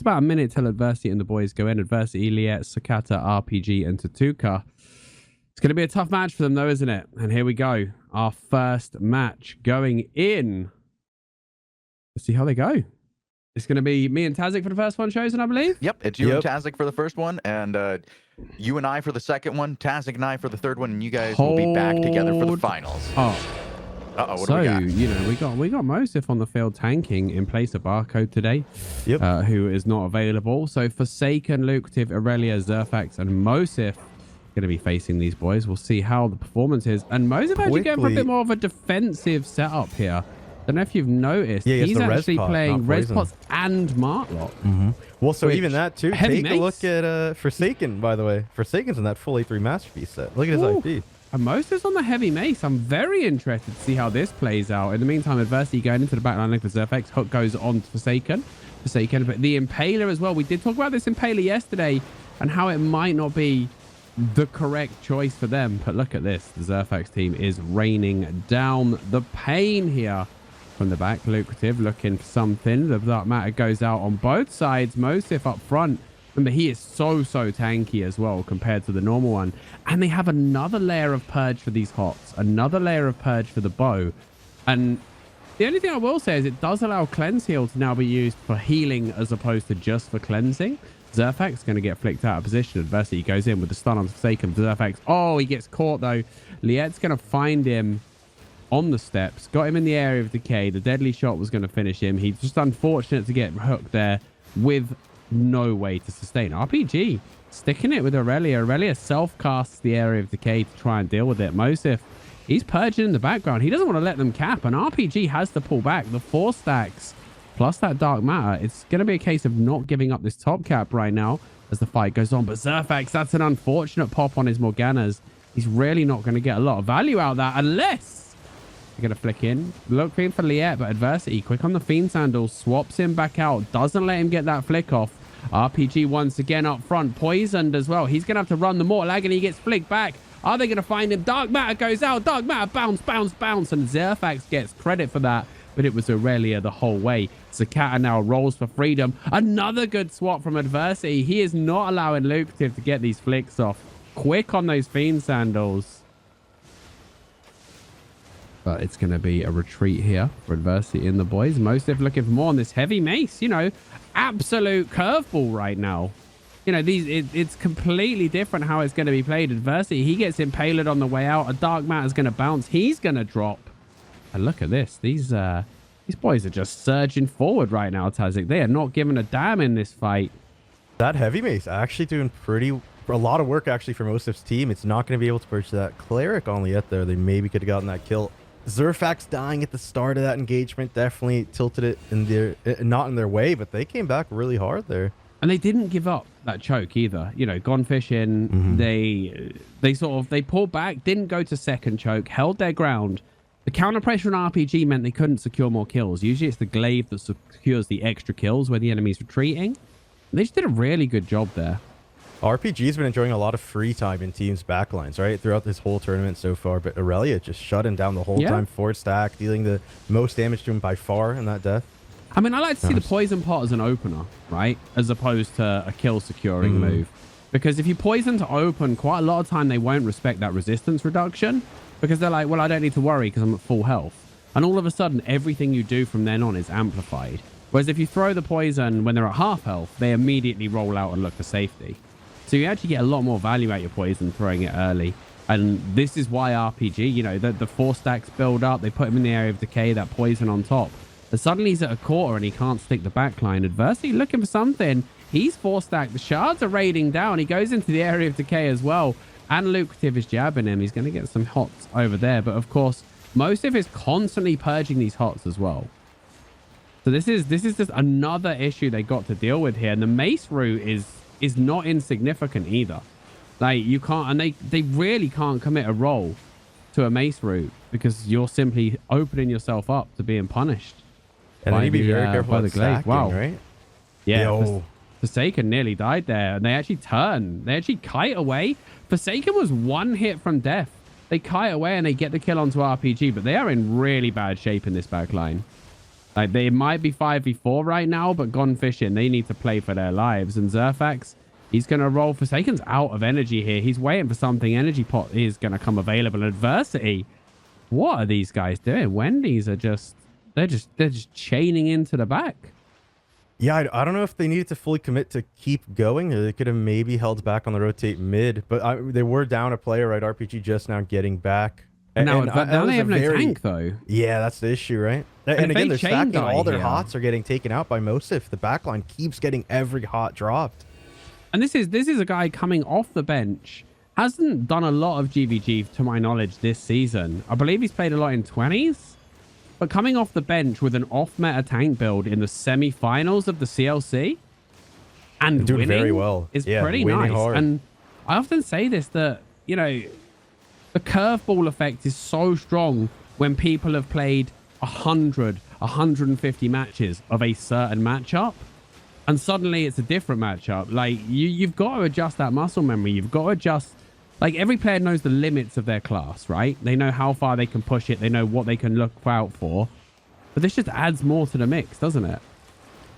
about a minute till Adversity and the boys go in. Adversity, Liet, Sakata, RPG, and Tatuka. It's going to be a tough match for them, though, isn't it? And here we go. Our first match going in. Let's see how they go. It's going to be me and Tazik for the first one, Chosen, I believe? Yep, it's you and Tazik for the first one, and you and I for the second one, Tazik and I for the third one, and you guys will be back together for the finals. Oh, what do we got? You know, we got Mosif on the field tanking in place of Barcode today, who is not available. So Forsaken, Lucrative, Aurelia, Zerfax, and Mosif going to be facing these boys. We'll see how the performance is. And Mosif actually going for a bit more of a defensive setup here. Don't know if you've noticed. He's actually playing Respots and Martlock. Well, so even that too. Take a look at Forsaken, by the way. Forsaken's in that full A3 Masterpiece set. Look at his IP. And Mosif's on the heavy mace. I'm very interested to see how this plays out. In the meantime, Adversity going into the backline for Zerfax. Hook goes on to Forsaken. But the Impaler as well. We did talk about this Impaler yesterday and how it might not be the correct choice for them. But look at this. The Zerfax team is raining down the pain here. From the back, Lucrative looking for something. The Dark Matter goes out on both sides. Mosif up front. Remember, he is so tanky as well compared to the normal one. And they have another layer of purge for these hots. Another layer of purge for the bow. And the only thing I will say is it does allow Cleanse Heal to now be used for healing as opposed to just for cleansing. Zerfax going to get flicked out of position. Adversity goes in with the stun on Forsaken. Zerfax. Oh, he gets caught though. Liet's going to find him on the steps, got him in the area of decay. The deadly shot was going to finish him. He's just unfortunate to get hooked there with no way to sustain. RPG sticking it with Aurelia. Aurelia self-casts the area of decay to try and deal with it. Mosif, he's purging in the background. He doesn't want to let them cap, and RPG has to pull back. The 4 stacks plus that Dark Matter. It's going to be a case of not giving up this top cap right now as the fight goes on. But Zerfax, that's an unfortunate pop on his Morganas. He's really not going to get a lot of value out of that unless they're going to flick in. Looking for Liet, but Adversity quick on the Fiend Sandals. Swaps him back out. Doesn't let him get that flick off. RPG once again up front. Poisoned as well. He's going to have to run the Mortal Agony. He gets flicked back. Are they going to find him? Dark Matter goes out. Dark Matter bounce. And Zerfax gets credit for that. But it was Aurelia the whole way. Sakata now rolls for freedom. Another good swap from Adversity. He is not allowing Lucrative to get these flicks off. Quick on those Fiend Sandals. But it's going to be a retreat here for Adversity in the boys. Mosif looking for more on this heavy mace. You know, absolute curveball right now. You know, it's completely different how it's going to be played. Adversity, he gets impaled on the way out. A Dark Matter's going to bounce. He's going to drop. And look at this. These boys are just surging forward right now, Tazik. They are not giving a damn in this fight. That heavy mace actually doing a lot of work actually for Mosif's team. It's not going to be able to purchase that Cleric on Liet there. They maybe could have gotten that kill. Zerfax dying at the start of that engagement definitely tilted it in their not in their way, but they came back really hard there. And they didn't give up that choke either. You know, Gone Fishin, they pulled back, didn't go to second choke, held their ground. The counter pressure on RPG meant they couldn't secure more kills. Usually it's the glaive that secures the extra kills when the enemy's retreating. And they just did a really good job there. RPG's been enjoying a lot of free time in teams' backlines, right, throughout this whole tournament so far. But Aurelia just shut him down the whole time. 4 stack, dealing the most damage to him by far in that death. I mean, I like to see the poison pot as an opener, right, as opposed to a kill securing move. Because if you poison to open, quite a lot of time they won't respect that resistance reduction because they're like, well, I don't need to worry because I'm at full health. And all of a sudden, everything you do from then on is amplified. Whereas if you throw the poison when they're at half health, they immediately roll out and look for safety. So you actually get a lot more value out your poison throwing it early. And this is why RPG, you know, the 4 stacks build up. They put him in the area of decay, that poison on top. But suddenly he's at a quarter and he can't stick the backline. Adversity looking for something. He's 4 stacked. The shards are raiding down. He goes into the area of decay as well. And Lucrative is jabbing him. He's going to get some hots over there. But of course, Mosif is constantly purging these hots as well. So this is just another issue they got to deal with here. And the mace route is not insignificant either. Like you can't, and they really can't commit a roll to a mace route because you're simply opening yourself up to being punished. And then you be very careful by the glaive. Wow. Right? Yeah. Forsaken nearly died there. And they actually turn. They actually kite away. Forsaken was 1 hit from death. They kite away and they get the kill onto RPG, but they are in really bad shape in this back line. Like, they might be 5v4 right now, but Gone Fishin', they need to play for their lives. And Zerfax, he's going to roll. Forsaken's out of energy here. He's waiting for something. Energy pot is going to come available. Adversity. What are these guys doing? Wendy's are just... They're just chaining into the back. Yeah, I don't know if they needed to fully commit to keep going, or they could have maybe held back on the rotate mid. But they were down a player, right? RPG just now getting back. Now they have no tank, though. Yeah, that's the issue, right? And again, they're stacking. All their hots are getting taken out by Mosif. The backline keeps getting every hot dropped. And this is a guy coming off the bench. Hasn't done a lot of GVG, to my knowledge, this season. I believe he's played a lot in 20s. But coming off the bench with an off-meta tank build in the semi-finals of the CLC and doing winning very well. is pretty nice. Hard. And I often say this, that, you know, the curveball effect is so strong when people have played 100, 150 matches of a certain matchup, and suddenly it's a different matchup. Like, you've got to adjust that muscle memory. You've got to adjust. Like, every player knows the limits of their class, right? They know how far they can push it. They know what they can look out for. But this just adds more to the mix, doesn't it?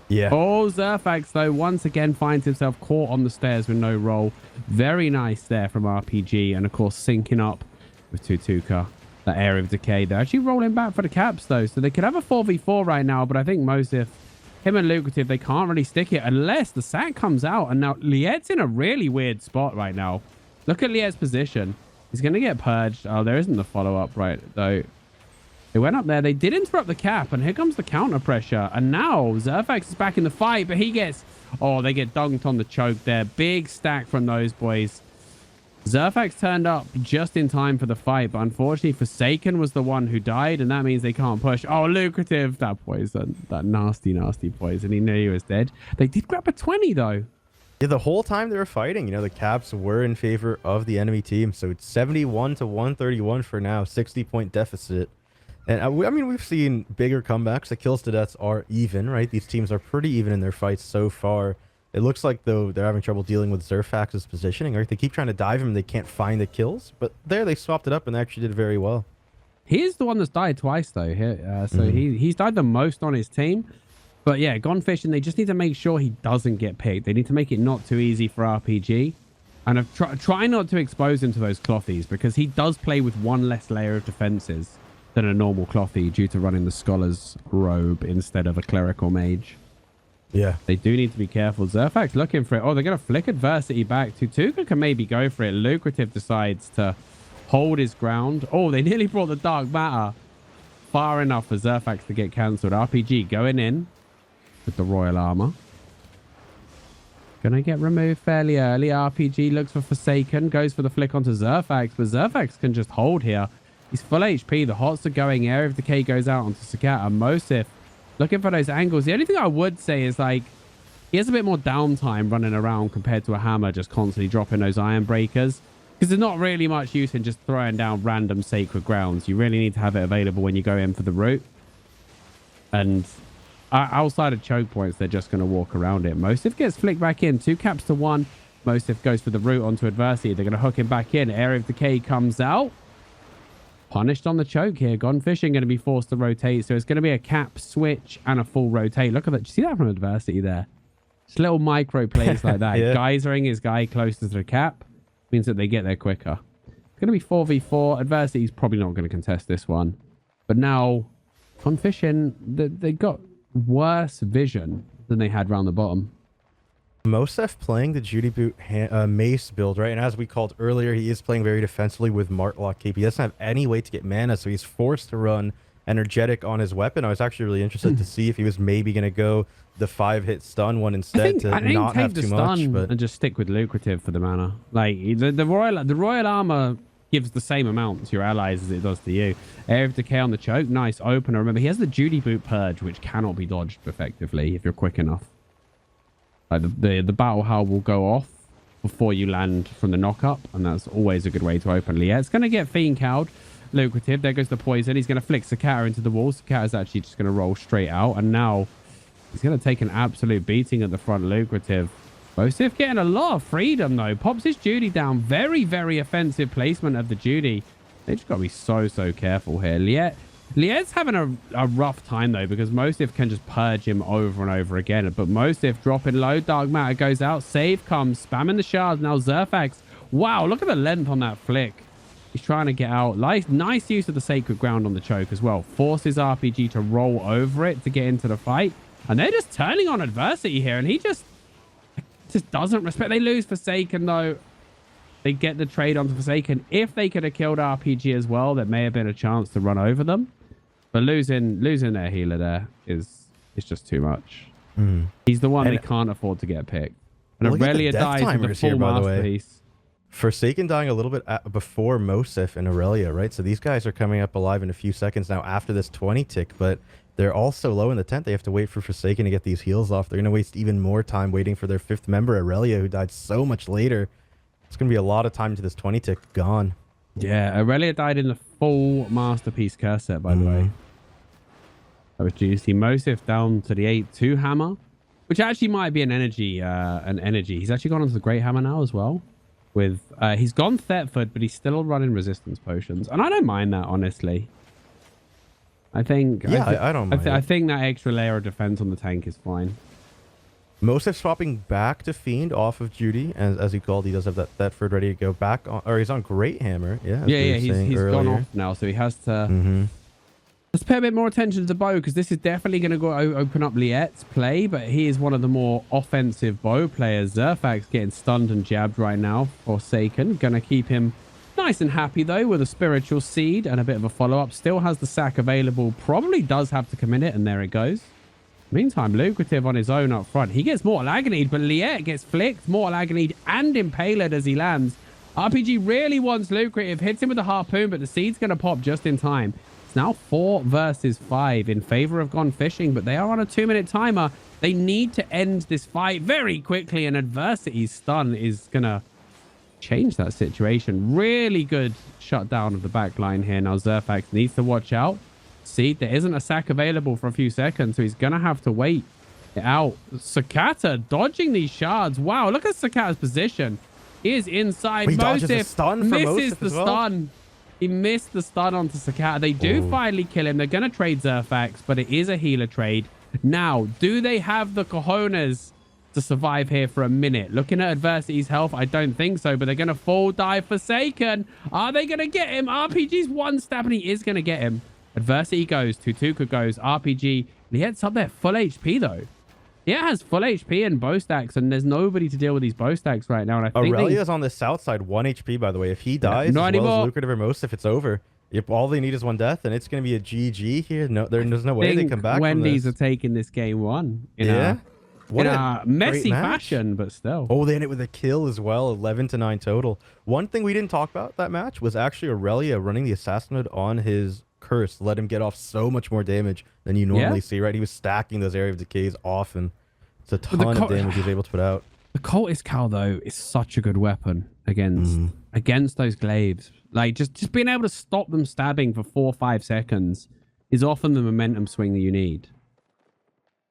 Yeah. Oh, Zerfax, though, once again finds himself caught on the stairs with no roll. Very nice there from RPG. And, of course, syncing up with Tutuka. That area of decay. They're actually rolling back for the caps, though. So they could have a 4v4 right now. But I think Mosif, him and Lucrative, they can't really stick it unless the sack comes out. And now Liet's in a really weird spot right now. Look at Liet's position. He's going to get purged. Oh, there isn't the follow-up, right, though. They went up there. They did interrupt the cap, and here comes the counter pressure. And now Zerfax is back in the fight, but he gets... Oh, they get dunked on the choke there. Big stack from those boys. Zerfax turned up just in time for the fight, but unfortunately Forsaken was the one who died, and that means they can't push. Oh, Lucrative. That poison. That nasty, nasty poison. He knew he was dead. They did grab a 20, though. Yeah, the whole time they were fighting, you know, the caps were in favor of the enemy team. So it's 71 to 131 for now, 60-point deficit. And I mean, we've seen bigger comebacks. The kills to deaths are even, right? These teams are pretty even in their fights so far. It looks like, though, they're having trouble dealing with Zerfax's positioning, right? They keep trying to dive him. They can't find the kills. But there, they swapped it up and they actually did very well. He's the one that's died twice, though. He's died the most on his team. But yeah, Gone Fishin', they just need to make sure he doesn't get picked. They need to make it not too easy for RPG. And try not to expose him to those clothies, because he does play with one less layer of defenses than a normal clothy due to running the Scholar's robe instead of a cleric or mage. Yeah. They do need to be careful. Zerfax looking for it. Oh, they're going to flick Adversity back. Tutuka can maybe go for it. Lucrative decides to hold his ground. Oh, they nearly brought the Dark Matter far enough for Zerfax to get cancelled. RPG going in with the Royal Armor. Gonna get removed fairly early. RPG looks for Forsaken. Goes for the flick onto Zerfax, but Zerfax can just hold here. He's full HP. The hots are going. Area of Decay goes out onto Sakata. Mosif looking for those angles. The only thing I would say is, like, he has a bit more downtime running around compared to a Hammer just constantly dropping those Iron Breakers, because there's not really much use in just throwing down random sacred grounds. You really need to have it available when you go in for the root. And outside of choke points, they're just going to walk around it. Mosif gets flicked back in. 2 caps to 1. Mosif goes for the root onto Adversity. They're going to hook him back in. Area of Decay comes out. Punished on the choke here. Gone Fishin' going to be forced to rotate. So it's going to be a cap, switch, and a full rotate. Look at that. Did you see that from Adversity there? Just little micro plays like that. Yeah. Geysering his guy close to the cap means that they get there quicker. It's going to be 4v4. Adversity's probably not going to contest this one. But now, Gone Fishin', they got worse vision than they had round the bottom. Mosef playing the Judy Boot Mace build, right? And as we called earlier, he is playing very defensively with Martlock KP. He doesn't have any way to get mana, so he's forced to run Energetic on his weapon. I was actually really interested to see if he was maybe going to go the 5-hit stun one instead to not have too much. But and just stick with Lucrative for the mana. Like, the Royal Armor gives the same amount to your allies as it does to you. Area of Decay on the choke. Nice opener. Remember, he has the Judy Boot Purge, which cannot be dodged effectively if you're quick enough. Like, the Battle Howl will go off before you land from the knock-up, and that's always a good way to open. Yeah, it's going to get Fiend Cowed. Lucrative. There goes the poison. He's going to flick Sakata into the wall. Sakata's actually just going to roll straight out, and now he's going to take an absolute beating at the front. Lucrative. Mosif getting a lot of freedom, though. Pops his Judy down. Very, very offensive placement of the Judy. They just got to be so careful here. Liet's having a rough time, though, because Mosif can just purge him over and over again. But Mosif dropping low. Dark Matter goes out. Save comes. Spamming the shards. Now Zerfax. Wow, look at the length on that flick. He's trying to get out. Nice use of the sacred ground on the choke as well. Forces RPG to roll over it to get into the fight. And they're just turning on adversity here. And he just doesn't respect. They lose Forsaken, though. They get the trade onto Forsaken. If they could have killed RPG as well, there may have been a chance to run over them. But losing their healer there is just too much. He's the one they can't afford to get picked. And Aurelia dies with the full masterpiece. Forsaken dying a little bit before Mosif and Aurelia, right? So these guys are coming up alive in a few seconds now after this 20 tick, but they're all so low in the tent. They have to wait for Forsaken to get these heals off. They're going to waste even more time waiting for their 5th member, Aurelia, who died so much later. It's going to be a lot of time to this 20 tick gone. Yeah, Aurelia died in the full masterpiece curse set, by the way. That was juicy. Mosif down to the 8-2 hammer, which actually might be an energy. He's actually gone onto the great hammer now as well. With he's gone Thetford, but he's still running resistance potions, and I don't mind that, honestly. I think I don't mind. I think that extra layer of defense on the tank is fine. Mosif swapping back to Fiend off of Judy, as he called. He does have that Thetford ready to go back on, or he's on Great Hammer. Yeah, he's gone off now, so he has to. Let's pay a bit more attention to Bo, because this is definitely going to go open up Liet's play, but he is one of the more offensive Bo players. Zerfax getting stunned and jabbed right now. Forsaken going to keep him nice and happy, though, with a spiritual seed and a bit of a follow-up. Still has the sack available. Probably does have to commit it, and there it goes. Meantime, Lucrative on his own up front. He gets Mortal Agonied, but Liet gets flicked, Mortal Agonied, and Impaled as he lands. RPG really wants Lucrative. Hits him with a harpoon, but the seed's going to pop just in time. It's now 4 versus 5 in favor of Gone Fishing, but they are on a 2-minute timer. They need to end this fight very quickly, and Adversity's stun is going to change that situation. Really good shutdown of the back line here. Now Zerfax needs to watch out. See, there isn't a sack available for a few seconds, so he's going to have to wait it out. Sakata dodging these shards. Wow, look at Sakata's position. He is inside. He dodges a stun for misses Mosif the as well. Stun. He missed the stun onto Sakata. They do finally kill him. They're going to trade Zerfax, but it is a healer trade. Now, do they have the cojones to survive here for a minute? Looking at Adversity's health, I don't think so, but they're going to full dive Forsaken. Are they going to get him? RPG's one stab, and he is going to get him. Adversity goes. Tutuka goes. RPG. Liet's up there. Full HP, though. Liet has full HP and bow stacks, and there's nobody to deal with these bow stacks right now. And I think Aurelia's on the south side, 1 HP, by the way. If he dies, not as well anymore. as Lucrative or Mosif, it's over. Yep, all they need is 1 death, and it's going to be a GG here. No, there's no way they come back Wendy's from are taking this game 1 in a messy fashion, but still. Oh, they ended with a kill as well, 11-9 total. One thing we didn't talk about that match was actually Aurelia running the assassinate on his curse. Let him get off so much more damage than you normally see, right? He was stacking those area of decays often. It's a ton of damage he's able to put out. The Cultist Cowl, though, is such a good weapon against those glaives. Like, just being able to stop them stabbing for 4 or 5 seconds is often the momentum swing that you need.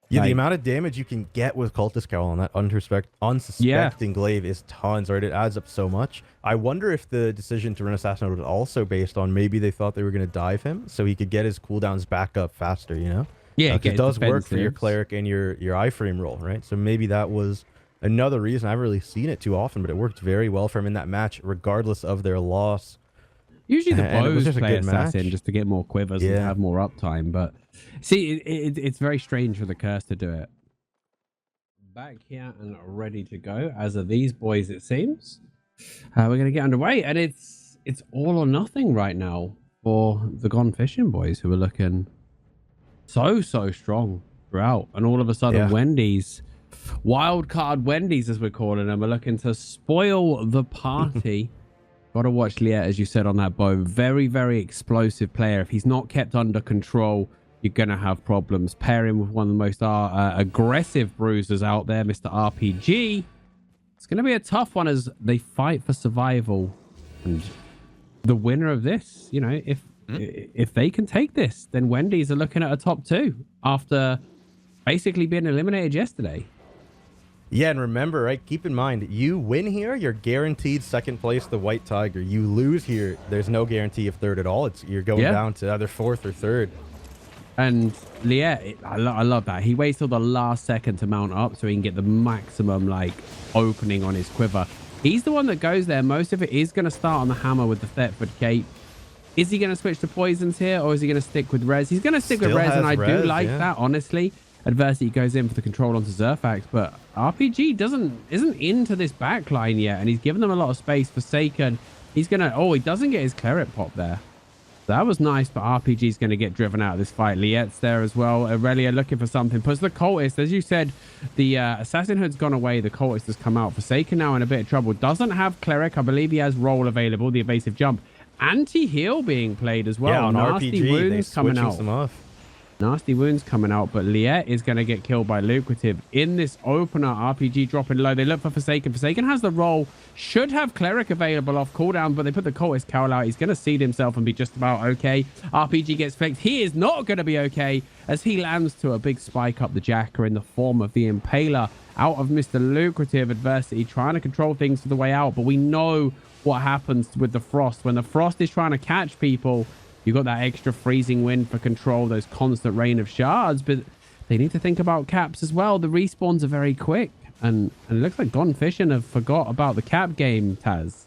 Yeah, the amount of damage you can get with Cultist Cowl on that unsuspecting glaive is tons, right? It adds up so much. I wonder if the decision to run Assassin was also based on maybe they thought they were going to dive him so he could get his cooldowns back up faster, you know? Yeah, it does work for your cleric and your iframe roll, right? So maybe that was another reason. I haven't really seen it too often, but it worked very well for him in that match, regardless of their loss. Usually the bows play assassin just to get more quivers and have more uptime, but see, it's very strange for the curse to do it. Back here and ready to go, as are these boys, it seems. We're going to get underway, and it's all or nothing right now for the Gone Fishing boys, who are looking so strong throughout, and all of a sudden Wendy's wild card Wendy's, as we're calling them, are looking to spoil the party. Gotta watch Liet, as you said, on that bow. Very, very explosive player. If he's not kept under control, you're gonna have problems. Pair him with one of the most aggressive bruisers out there, Mr. RPG. It's gonna be a tough one as they fight for survival. And the winner of this, you know, if they can take this, then Wendy's are looking at a top 2 after basically being eliminated yesterday. Yeah, and remember, right, keep in mind, you win here, you're guaranteed second place, the White Tiger. You lose here, there's no guarantee of third at all. You're going down to either fourth or third. And Liet, I love that. He waits till the last second to mount up so he can get the maximum, like, opening on his quiver. He's the one that goes there. Most of it is going to start on the hammer with the Thetford Cape. Is he going to switch to poisons here, or is he going to stick with res? He's going to stick with res, and I do like that, honestly. Adversity goes in for the control onto Zerfax, but RPG isn't into this backline yet, and he's given them a lot of space. Forsaken, he's going to... Oh, he doesn't get his cleric pop there. That was nice, but RPG's going to get driven out of this fight. Liet's there as well. Aurelia looking for something. Puts the cultist. As you said, the assassin hood's gone away. The cultist has come out. Forsaken now in a bit of trouble. Doesn't have cleric. I believe he has roll available. The evasive jump. Anti-heal being played as well. Yeah, on Nasty RPG, wounds coming out. Some off. Nasty wounds coming out, but Liet is going to get killed by Lucrative in this opener. RPG dropping low. They look for Forsaken. Forsaken has the roll. Should have cleric available off cooldown, but they put the cultist cowl out. He's going to seed himself and be just about okay. RPG gets flicked. He is not going to be okay as he lands to a big spike up the jacker in the form of the Impaler out of Mr. Lucrative. Adversity trying to control things for the way out, but we know what happens with the frost. When the frost is trying to catch people, you got that extra freezing wind for control, those constant rain of shards, but they need to think about caps as well. The respawns are very quick, and it looks like Gone Fishin have forgot about the cap game, Taz.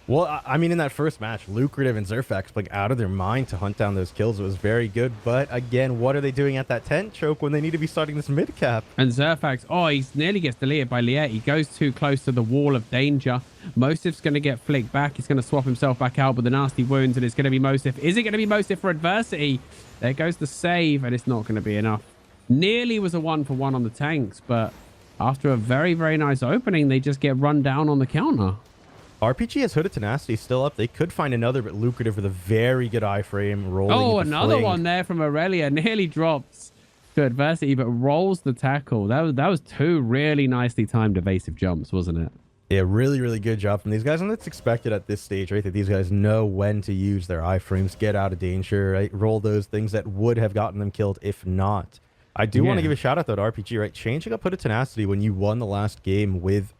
Well, I mean, in that first match, Lucrative and Zerfax playing out of their mind to hunt down those kills. It was very good. But again, what are they doing at that tent choke when they need to be starting this mid cap? And Zerfax, oh, he nearly gets deleted by Liet. He goes too close to the wall of danger. Mosif's going to get flicked back. He's going to swap himself back out with the nasty wounds, and it's going to be Mosif. Is it going to be Mosif for Adversity? There goes the save, and it's not going to be enough. Nearly was a 1-for-1 on the tanks, but after a very, very nice opening, they just get run down on the counter. RPG has Hooded Tenacity still up. They could find another, but Lucrative with a very good iframe rolling. Oh, another one there from Aurelia. Nearly drops to Adversity, but rolls the tackle. That was two really nicely timed evasive jumps, wasn't it? Yeah, really, really good job from these guys. And it's expected at this stage, right, that these guys know when to use their iframes, get out of danger, right, roll those things that would have gotten them killed if not. I do want to give a shout out to RPG, right? Changing up Hooded Tenacity when you won the last game with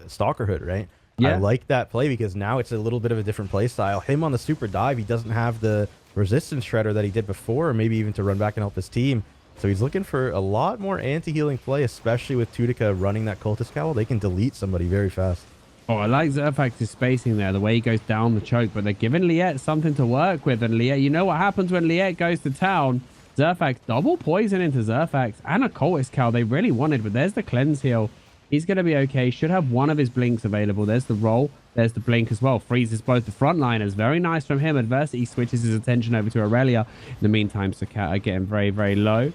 Stalker Hood, right? Yeah. I like that play because now it's a little bit of a different play style. Him on the super dive, he doesn't have the resistance shredder that he did before, or maybe even to run back and help his team. So he's looking for a lot more anti-healing play, especially with Tudica running that cultist cowl. They can delete somebody very fast. Oh, I like Zerfax's spacing there, the way he goes down the choke, but they're giving Liet something to work with. And Liet, you know what happens when Liet goes to town? Zerfax double poison into Zerfax and a cultist cowl they really wanted, but there's the cleanse heal. He's going to be okay. Should have one of his blinks available. There's the roll. There's the blink as well. Freezes both the frontliners. Very nice from him. Adversity switches his attention over to Aurelia. In the meantime, Sakata getting very, very low.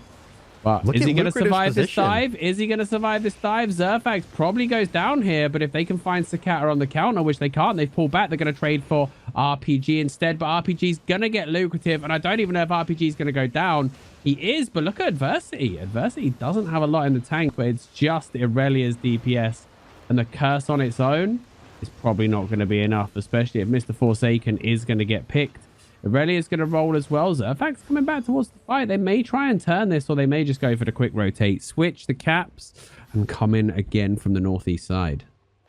But is he going to survive this dive? Is he going to survive this dive? Zerfax probably goes down here, but if they can find Sakata on the counter, which they can't, they've pulled back. They're going to trade for RPG instead, but RPG's going to get Lucrative, and I don't even know if RPG's going to go down. He is, but look at Adversity. Adversity doesn't have a lot in the tank, but it's just Aurelia's DPS, and the curse on its own is probably not going to be enough, especially if Mr. Forsaken is going to get picked. Aurelia's going to roll as well. Zerfax coming back towards the fight. They may try and turn this, or they may just go for the quick rotate, switch the caps, and come in again from the northeast side.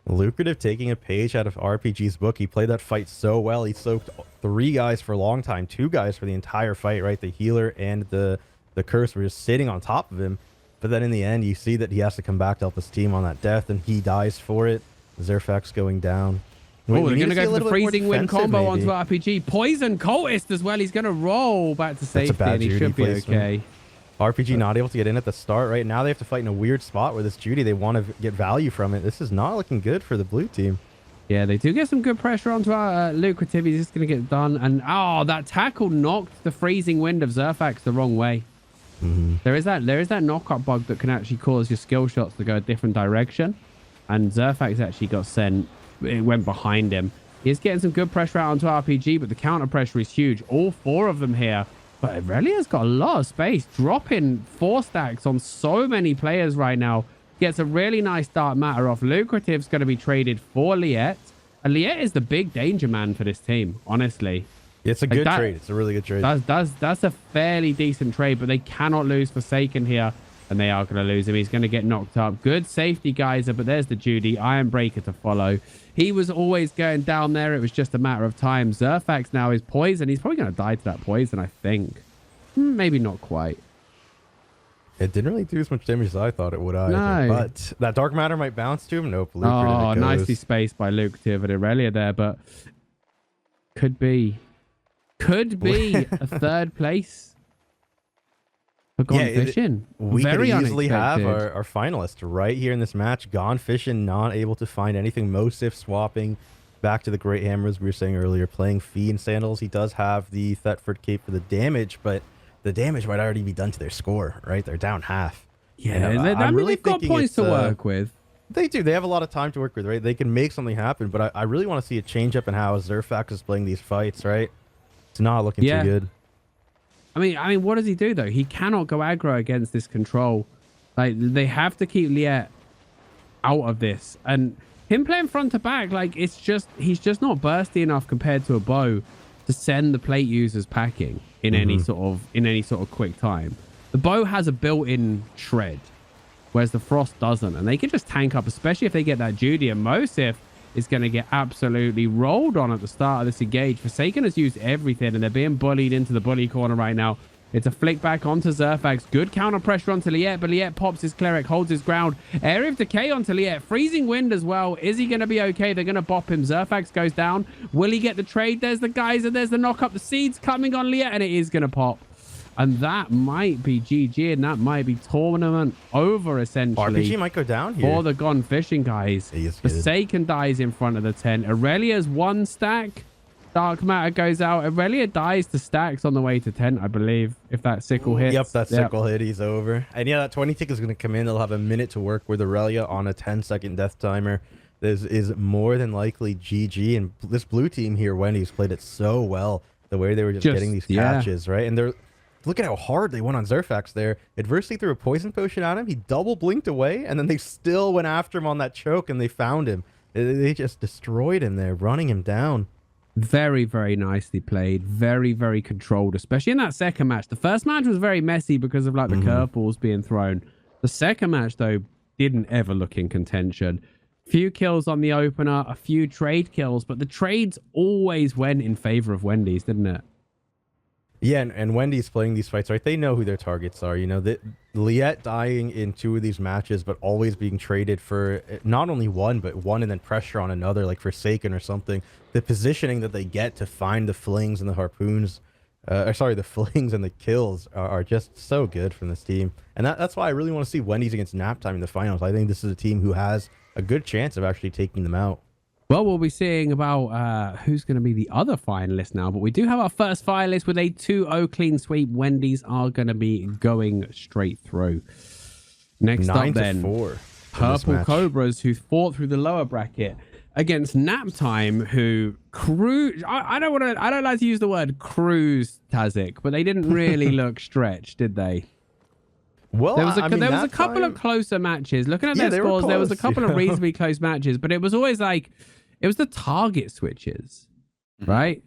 Lucrative taking a page out of RPG's book. He played that fight so well. He soaked 3 guys for a long time, 2 guys for the entire fight, right? The healer and the curse were just sitting on top of him. But then in the end, you see that he has to come back to help his team on that death, and he dies for it. Zerfax going down. Oh, they're going to go for the freezing wind combo onto RPG. Poison cultist as well. He's going to roll back to safety, and he should be okay. RPG not able to get in at the start. Right now, they have to fight in a weird spot where this Judy, they want to get value from it. This is not looking good for the blue team. Yeah, they do get some good pressure onto our Lucrative. He's just going to get done. And, oh, that tackle knocked the freezing wind of Zerfax the wrong way. There is that knock-up bug that can actually cause your skill shots to go a different direction. And Zerfax actually got sent. It went behind him. He's getting some good pressure out onto RPG, but the counter pressure is huge. All 4 of them here. But Aurelia's got a lot of space, dropping 4 stacks on so many players right now. Gets a really nice dark matter off. Lucrative's going to be traded for Liet. And Liet is the big danger man for this team, honestly. It's a good trade. It's a really good trade. That's a fairly decent trade, but they cannot lose Forsaken here. And they are going to lose him. He's going to get knocked up. Good safety, Geyser, but there's the Judy. Iron Breaker to follow. He was always going down there. It was just a matter of time. Zerfax now is poison. He's probably going to die to that poison, I think. Maybe not quite. It didn't really do as much damage as I thought it would either. No. But that Dark Matter might bounce to him. Nope. Lucrative Oh, it goes. nicely spaced by Lucrative and Aurelia there, but could be a third place for Gone Fishin. We Very could easily have unexpected. our finalists right here in this match. Gone Fishin not able to find anything. Mosif swapping back to the Great Hammer, as we were saying earlier, playing Fiend Sandals. He does have the Thetford Cape for the damage, but the damage might already be done to their score, right? They're down half. Yeah, And, I mean, they've got thinking points to it's, work with. They do. They have a lot of time to work with, right? They can make something happen, but I really want to see a change up in how Zerfax is playing these fights, right? It's not looking too good. I mean, what does he do though? He cannot go aggro against this control. Like, they have to keep Liet out of this, and him playing front to back, like, he's just not bursty enough compared to a bow to send the plate users packing in any sort of quick time. The bow has a built-in shred, whereas the Frost doesn't, and they can just tank up, especially if they get that Judy. And Mosif is going to get absolutely rolled on at the start of this engage. Forsaken has used everything, and they're being bullied into the bully corner right now. It's a flick back onto Zerfax. Good counter pressure onto Liet, but Liet pops his cleric, holds his ground. Area of Decay onto Liet. Freezing Wind as well. Is he going to be okay? They're going to bop him. Zerfax goes down. Will he get the trade? There's the Geyser. There's the knock up. The Seeds coming on Liet, and it is going to pop. And that might be GG, and that might be tournament over, essentially. RPG might go down here. For the Gone Fishing guys. He is good. Forsaken dies in front of the tent. Aurelia's one stack. Dark Matter goes out. Aurelia dies to stacks on the way to tent, I believe, if that sickle hits. Yep, that sickle hit, he's over. And yeah, that 20 tick is going to come in. They'll have a minute to work with Aurelia on a 10-second death timer. This is more than likely GG. And this blue team here, Wendy's played it so well. The way they were just getting these catches, right? And they're... Look at how hard they went on Zerfax there. Adversity threw a poison potion at him. He double blinked away, and then they still went after him on that choke, and they found him. They just destroyed him there, running him down. Very, very nicely played. Very, very controlled, especially in that second match. The first match was very messy because of like the curveballs being thrown. The second match, though, didn't ever look in contention. Few kills on the opener, a few trade kills, but the trades always went in favor of Wendy's, didn't it? Yeah, and Wendy's playing these fights, right? They know who their targets are. You know, Liet dying in 2 of these matches, but always being traded for not only one, but one and then pressure on another, like Forsaken or something. The positioning that they get to find the flings and the harpoons, the flings and the kills are just so good from this team. And that's why I really want to see Wendy's against Naptime in the finals. I think this is a team who has a good chance of actually taking them out. Well, we'll be seeing about who's going to be the other finalist now, but we do have our first finalist with a 2-0 clean sweep. Wendy's are going to be going straight through. Next up then, 9-4 Purple Cobras, who fought through the lower bracket against Naptime, who cruise. I don't like to use the word cruise Tazik, but they didn't really look stretched, did they? Well, there was a couple of closer matches. Looking at their scores, there was a couple of reasonably close matches, but it was always like, it was the target switches, right?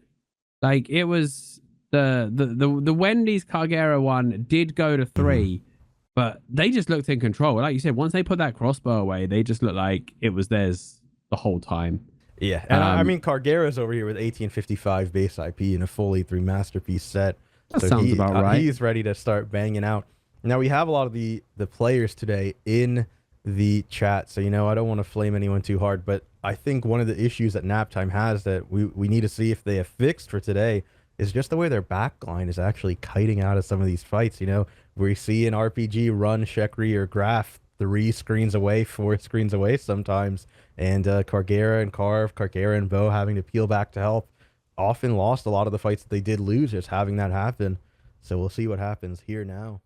Like, it was the Wendy's Cargera one did go to 3, but they just looked in control. Like you said, once they put that crossbow away, they just looked like it was theirs the whole time. Yeah, and I mean, Cargera's over here with 1855 base IP and a full E3 Masterpiece set. That sounds about right. He's ready to start banging out. Now, we have a lot of the players today in the chat, so, you know, I don't want to flame anyone too hard, but I think one of the issues that Naptime has that we need to see if they have fixed for today is just the way their backline is actually kiting out of some of these fights. You know, we see an RPG run Shekri or Graf 3 screens away, 4 screens away sometimes, and Cargera and Cargera and Bo having to peel back to help often lost a lot of the fights that they did lose just having that happen. So we'll see what happens here now.